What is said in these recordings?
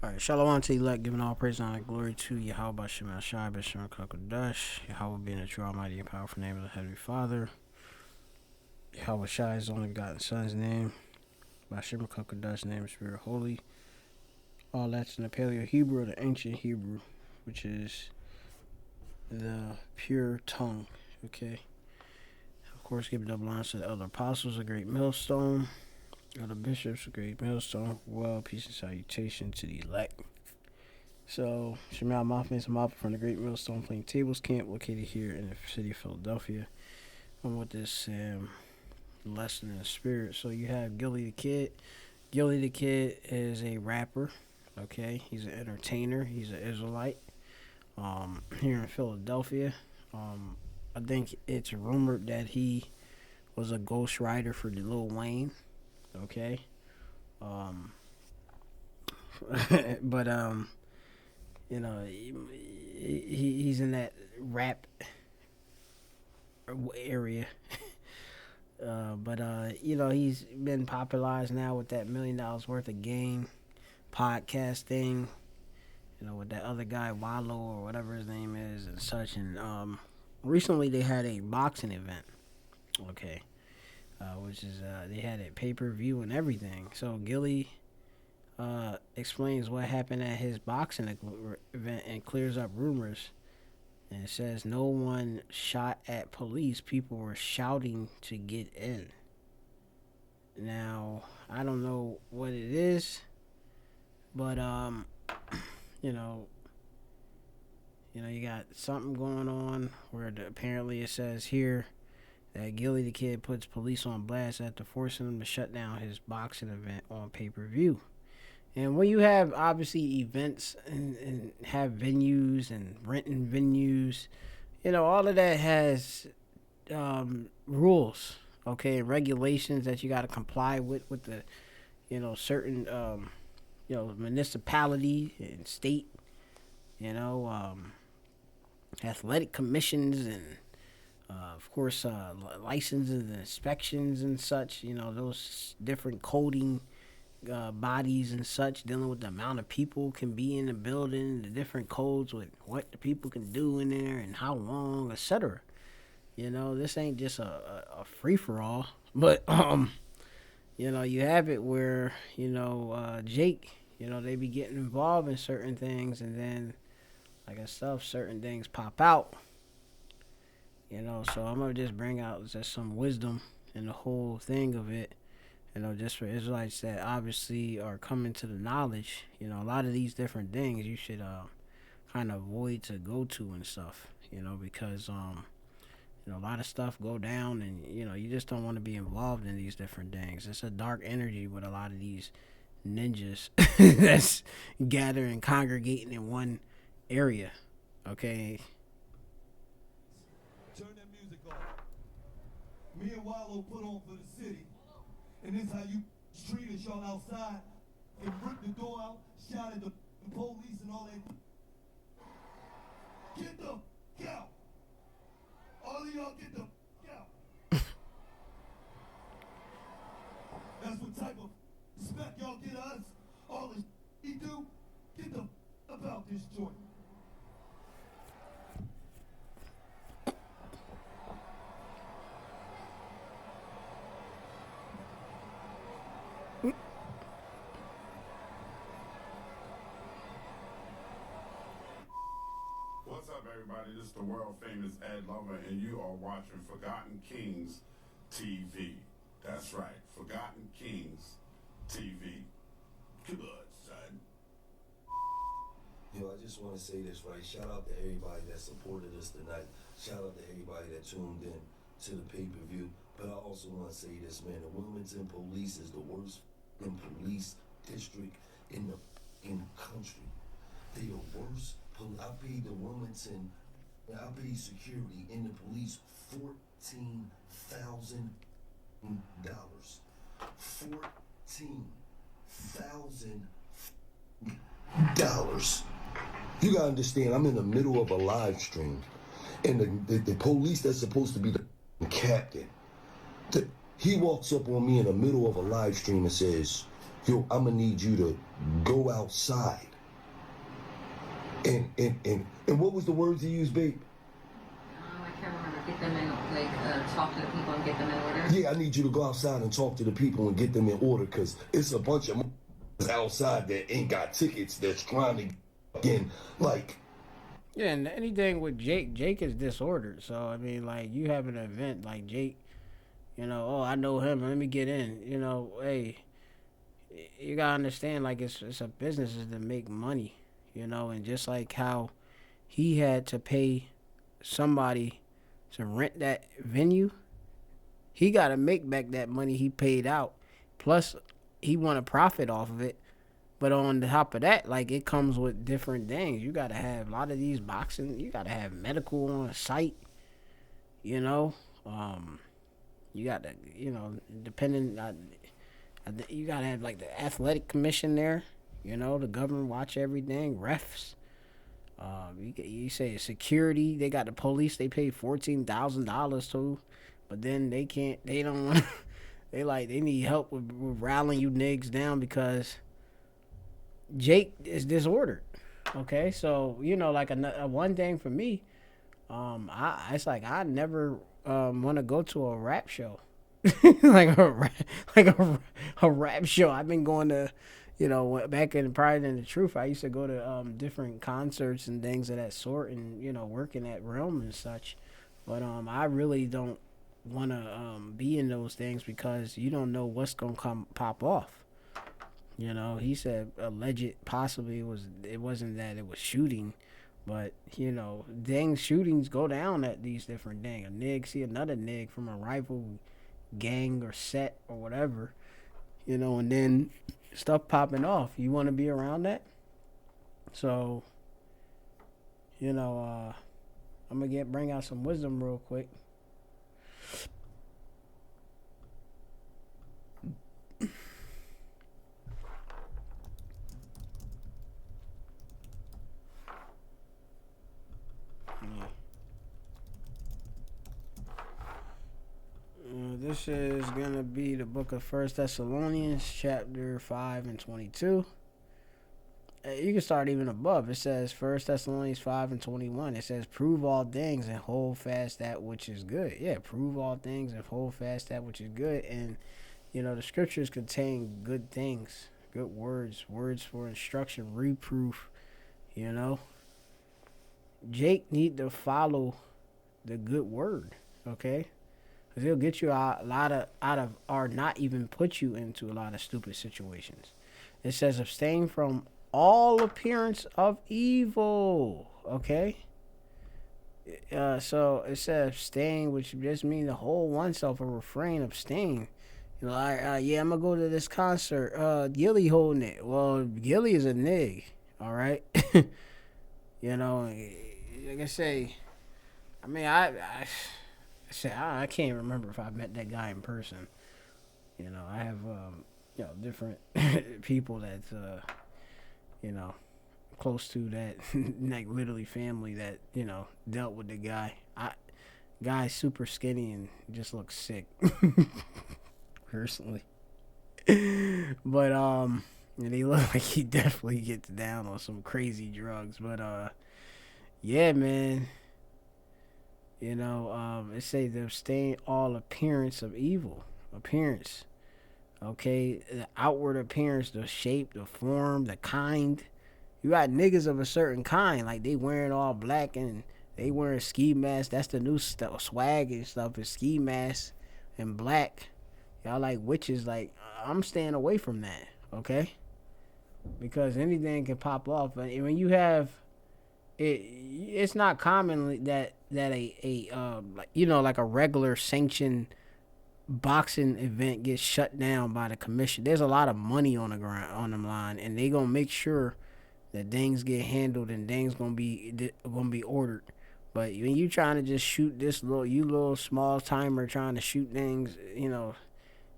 All right, shalom to elect, giving all praise and honor and glory to Yahweh Bashem Ashai Bashem Kakadash, Yahweh being the true almighty and powerful name of the Heavenly Father, Yahweh Shai, his only begotten Son's name, Bashem Kakadash, name is Spirit Holy. All that's in the Paleo Hebrew or the ancient Hebrew, which is the pure tongue. Okay. Of course, give double honors to the elder apostles, a great millstone. Other bishops, a great millstone. Well, peace and salutation to the elect. So, Shemal Mothman is a Mothman from the Great Millstone Plaintables camp located here in the city of Philadelphia. I'm with this lesson in the spirit. So, you have Gillie the Kid. Gillie the Kid is a rapper. Okay, he's an entertainer. He's an Israelite here in Philadelphia. I think it's rumored that he was a ghostwriter for Lil Wayne. Okay. But you know, he's in that rap area. But you know, he's been popularized now with that $1 million worth of game podcast thing. You know, with that other guy Wallow or whatever his name is and such. And recently they had a boxing event. Okay. Which is they had a pay-per-view and everything. So Gillie explains what happened at his boxing event and clears up rumors. And it says no one shot at police. People were shouting to get in. Now, I don't know what it is, but you know, you got something going on where apparently it says here that Gillie the Kid puts police on blast after forcing them to shut down his boxing event on pay-per-view. And when you have, obviously, events and have venues and renting venues, you know, all of that has rules, okay, and regulations that you got to comply with the, you know, certain, you know, municipality and state, you know, athletic commissions and, of course, licenses and inspections and such, you know, those different coding bodies and such, dealing with the amount of people can be in the building, the different codes with what the people can do in there and how long, etc. You know, this ain't just a free-for-all, but, you know, you have it where, you know, Jake, you know, they be getting involved in certain things, and then, like I said, certain things pop out. You know, so I'm going to just bring out just some wisdom in the whole thing of it. You know, just for Israelites that obviously are coming to the knowledge. You know, a lot of these different things you should kind of avoid to go to and stuff. You know, because, you know, a lot of stuff go down and, you know, you just don't want to be involved in these different things. It's a dark energy with a lot of these ninjas that's gathering and congregating in one area. Okay. Turn that music off. Me and Wallow put on for the city. And this how you treat us, y'all outside. And rip the door out, shout at the police and all that. Get the out. All of y'all get the out. That's what type of respect y'all get us. All the he do, get the about this joint. What's up, everybody? This is the world famous Ed Lover, and you are watching Forgotten Kings TV. That's right, Forgotten Kings TV. Good, son. Yo, I just want to say this, right? Shout out to everybody that supported us tonight. Shout out to everybody that tuned in to the pay-per-view. But I also want to say this, man. The Wilmington Police is the worst police district in the country. They the worst. I paid the Wilmington, I paid security in the police $14,000. $14,000. You gotta understand, I'm in the middle of a live stream, and the police that's supposed to be the captain, he walks up on me in the middle of a live stream and says, yo, I'm gonna need you to go outside. And what was the words he used, babe? I can't remember. Get them in, talk to the people and get them in order. Yeah, I need you to go outside and talk to the people and get them in order, because it's a bunch of outside that ain't got tickets that's trying to get in, like. Yeah, and anything with Jake is disordered. So, I mean, like, you have an event like Jake, oh, I know him, let me get in. Hey, you gotta understand, like, it's a business is to make money, and just like how he had to pay somebody to rent that venue, he gotta make back that money he paid out. Plus, he want a profit off of it. But on top of that, like, it comes with different things. You gotta have a lot of these boxing. You gotta have medical on site. You gotta, depending. You gotta have like the athletic commission there. The government watch everything. Refs. You say security. They got the police. They pay $14,000 to, but then they can't. They don't want. They need help with rallying you niggas down because Jake is disordered. Okay, so like a one thing for me, it's like I never want to go to a rap show, like a rap show. I've been going to, back in Pride and the Truth, I used to go to different concerts and things of that sort, and working at Realm and such. But I really don't want to be in those things because you don't know what's gonna pop off. He said alleged possibly it wasn't that it was shooting, but shootings go down at these different things. A nig see another nig from a rival gang or set or whatever, and then stuff popping off. You want to be around that? So, I'm gonna bring out some wisdom real quick. This is gonna be the book of 1 Thessalonians, chapter 5 and 22. You can start even above. It says 1 Thessalonians 5 and 21. It says, "Prove all things and hold fast that which is good." Yeah, prove all things and hold fast that which is good. And the scriptures contain good things, good words for instruction, reproof. Jake need to follow the good word. Okay. Because he'll get you out of or not even put you into a lot of stupid situations. It says abstain from all appearance of evil. Okay? So it says abstain, which just means to hold oneself or refrain, abstain. I'm going to go to this concert. Gillie holding it. Well, Gillie is a nig. All right? Like I say, I can't remember if I met that guy in person. I have different people that's close to that, like literally family that dealt with the guy. Guy's super skinny and just looks sick, personally. But and he looked like he definitely gets down on some crazy drugs. But yeah, man. It says to abstain all appearance of evil. Appearance. Okay? The outward appearance, the shape, the form, the kind. You got niggas of a certain kind. Like, they wearing all black and they wearing ski masks. That's the new stuff. Swag and stuff is ski masks and black. Y'all like witches. Like, I'm staying away from that. Okay? Because anything can pop off. And when you have... It's not commonly that like a regular sanctioned boxing event gets shut down by the commission. There's a lot of money on the ground on the line, and they gonna make sure that things get handled and things gonna be ordered. But when you trying to just shoot this little small timer trying to shoot things,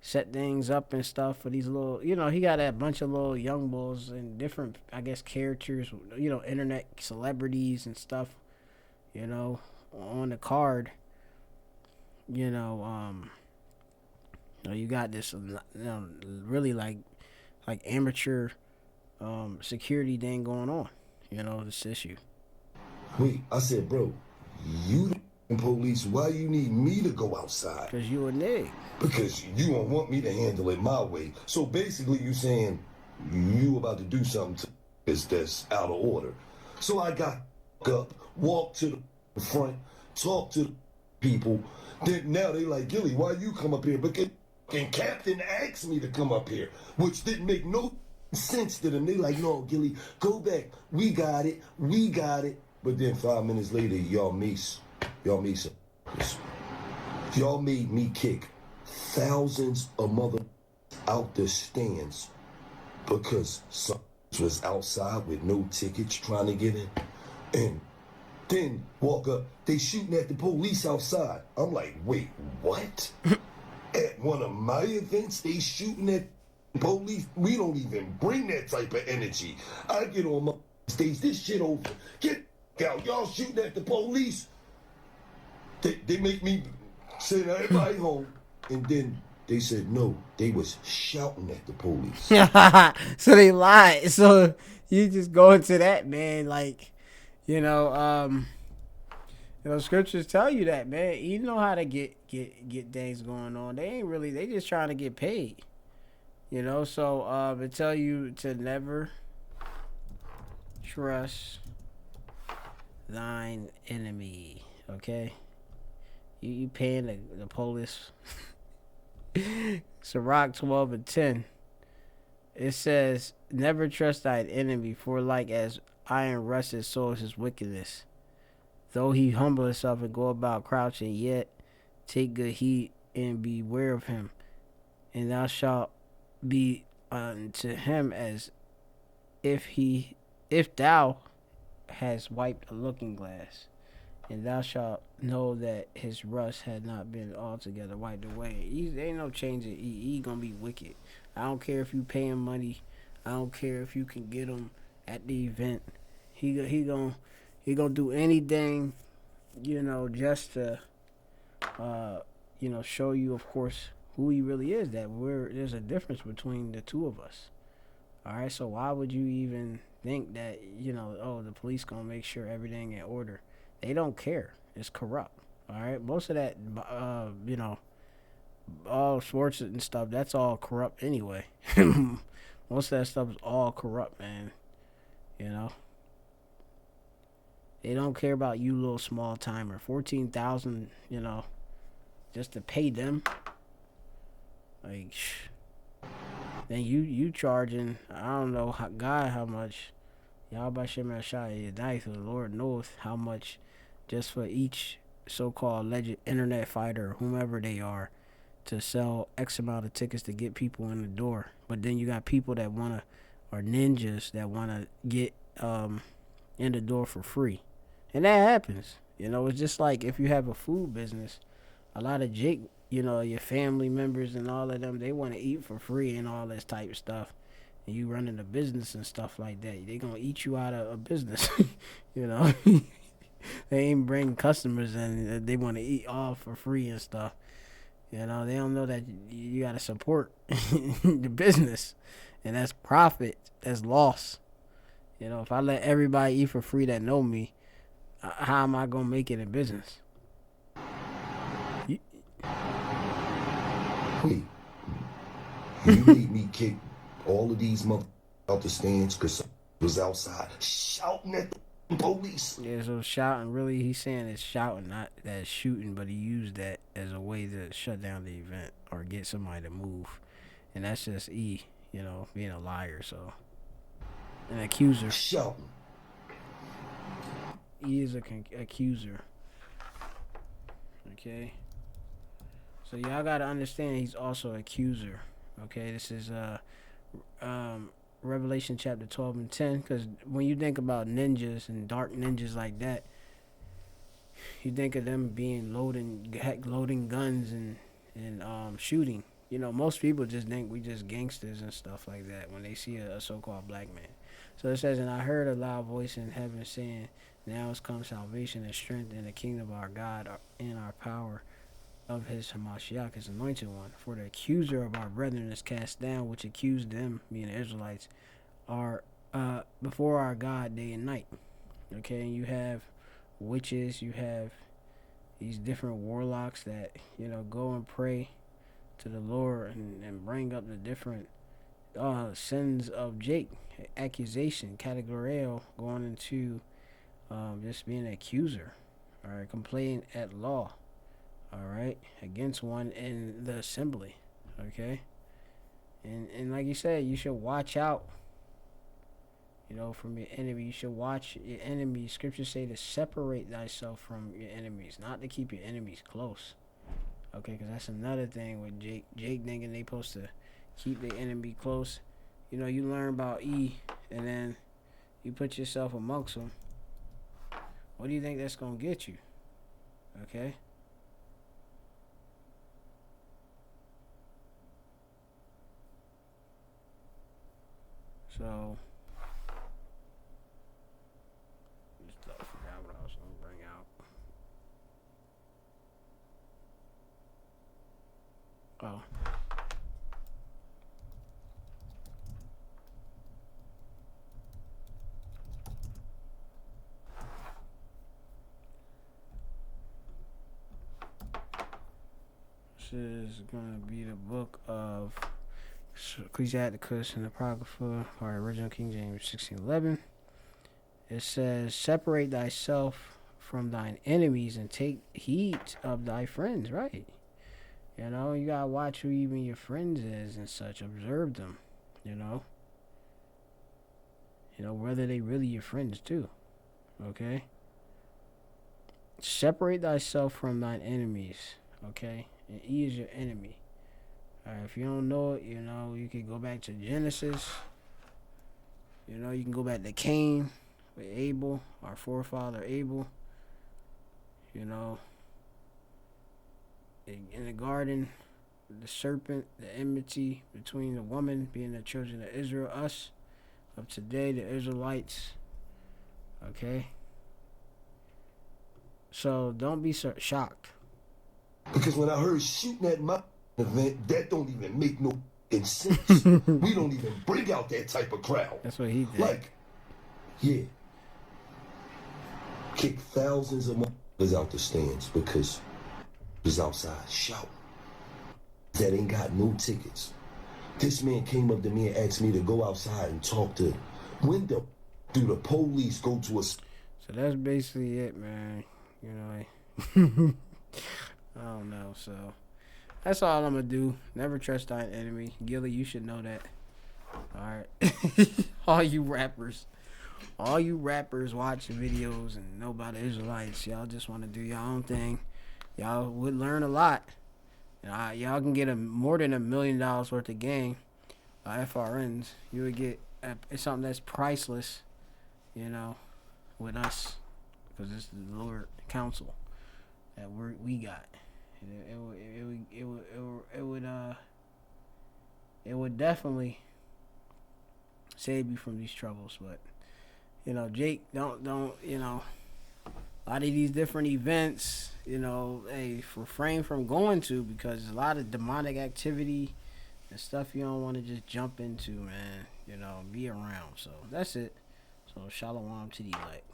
set things up and stuff for these little, he got a bunch of little young bulls and different, I guess, characters, internet celebrities and stuff, on the card. You got this, really like amateur security thing going on. this issue. Wait, I said, bro, you the police, why you need me to go outside? Because you a nigga. Because you don't want me to handle it my way. So basically you saying you about to do something that's out of order. So I got up, walked to the front, talked to the people. Then now they like, Gillie, why you come up here? Because Captain asked me to come up here, which didn't make no sense to them. They like, no, Gillie, go back. We got it. But then 5 minutes later, y'all made me kick thousands of mother out the stands because some was outside with no tickets trying to get in. And then walk up, they shooting at the police outside. I'm like, wait, what? At one of my events, they shooting at police? We don't even bring that type of energy. I get on my stage, this shit over. Get out, y'all shooting at the police. They make me send everybody home, and then they said no, they was shouting at the police. So they lied. So you just go into that, man, like, scriptures tell you that, man. You know how to get things going on. They just trying to get paid. So it tell you to never trust thine enemy. Okay? You paying the police. Sirach 12:10. It says, never trust thine enemy, for like as iron rusteth, so is his wickedness. Though he humble himself and go about crouching, yet take good heed and beware of him. And thou shalt be unto him as if thou hast wiped a looking glass. And thou shalt know that his rust had not been altogether wiped away. There ain't no changing. He gonna be wicked. I don't care if you pay him money. I don't care if you can get him at the event. He gonna do anything, just to, show you, of course, who he really is. There's a difference between the two of us. All right. So why would you even think that the police gonna make sure everything in order? They don't care. It's corrupt. All right. Most of that, all sports and stuff, that's all corrupt anyway. Most of that stuff is all corrupt, man. They don't care about you, little small timer. 14,000, just to pay them. Like, then you charging, I don't know, how much. Y'all by Shem Ashai, the Lord knows how much just for each so-called alleged internet fighter or whomever they are to sell X amount of tickets to get people in the door. But then you got people that are ninjas that wanna get in the door for free. And that happens. It's just like if you have a food business, a lot of your family members and all of them, they want to eat for free and all this type of stuff. And you running a business and stuff like that, they gonna eat you out of a business. They ain't bring customers and they want to eat all for free and stuff. They don't know that you gotta support the business, and that's profit, that's loss. If I let everybody eat for free that know me, how am I gonna make it in business? Wait, you made me kick all of these mother out the stands because was outside shouting at the police. Yeah, so shouting, really, he's saying it's shouting, not that it's shooting, but he used that as a way to shut down the event or get somebody to move. And that's just being a liar, so. An accuser. Shouting. He is an accuser. Okay? So y'all gotta understand he's also an accuser. Okay? This is Revelation chapter 12 and 10, because when you think about ninjas and dark ninjas like that, you think of them being loading guns and shooting. Most people just think we just gangsters and stuff like that when they see a so-called black man. So it says, and I heard a loud voice in heaven saying, now has come salvation and strength in the kingdom of our God and our power of his Hamashiach, his anointed one. For the accuser of our brethren is cast down, which accused them, meaning the Israelites, are before our God day and night. Okay, and you have witches, you have these different warlocks that, you know, go and pray to the Lord and bring up the different sins of Jake, accusation, categorical, going into just being an accuser, all right, complaining at law, all right, against one in the assembly, okay, and like you said, you should watch out, you know, from your enemy. You should watch your enemies. Scriptures say to separate thyself from your enemies, not to keep your enemies close. Okay, because that's another thing with Jake thinking they supposed to keep their enemy close. You know, you learn about E, and then you put yourself amongst them. What do you think that's going to get you? Okay? So, just forgot what I was going to bring out. Oh. This is going to be the book of Ecclesiasticus and Apocrypha, or original King James 1611. It says, separate thyself from thine enemies and take heed of thy friends, right? You know, you gotta watch who even your friends is and such. Observe them, you know. You know, whether they really your friends too. Okay? Separate thyself from thine enemies, okay? And E is your enemy. Alright, if you don't know it, you know, you can go back to Genesis. You know, you can go back to Cain with Abel, our forefather Abel. You know, in the garden, the serpent, the enmity between the woman, being the children of Israel, us, of today, the Israelites. Okay? So don't be so shocked. Because when I heard shooting at my event, that don't even make no sense. We don't even bring out that type of crowd. That's what he did. Like, yeah. Kick thousands of motherfuckers out the stands because was outside shouting. That ain't got no tickets. This man came up to me and asked me to go outside and talk to him. When do the police go to a... So that's basically it, man. You know, I don't know. So that's all I'm going to do. Never trust thine enemy. Gillie, you should know that. All right. All you rappers watch videos and know about the Israelites. Y'all just want to do your own thing. Y'all would learn a lot. Y'all can get more than $1 million worth of game. FRNs. You would get something that's priceless, you know, with us, because it's the Lord Council that we got. And it would definitely save you from these troubles. But you know, Jake, don't you know, a lot of these different events, you know, hey, refrain from going to, because there's a lot of demonic activity and stuff you don't want to just jump into, man. You know, be around. So that's it. So shalom to the elect.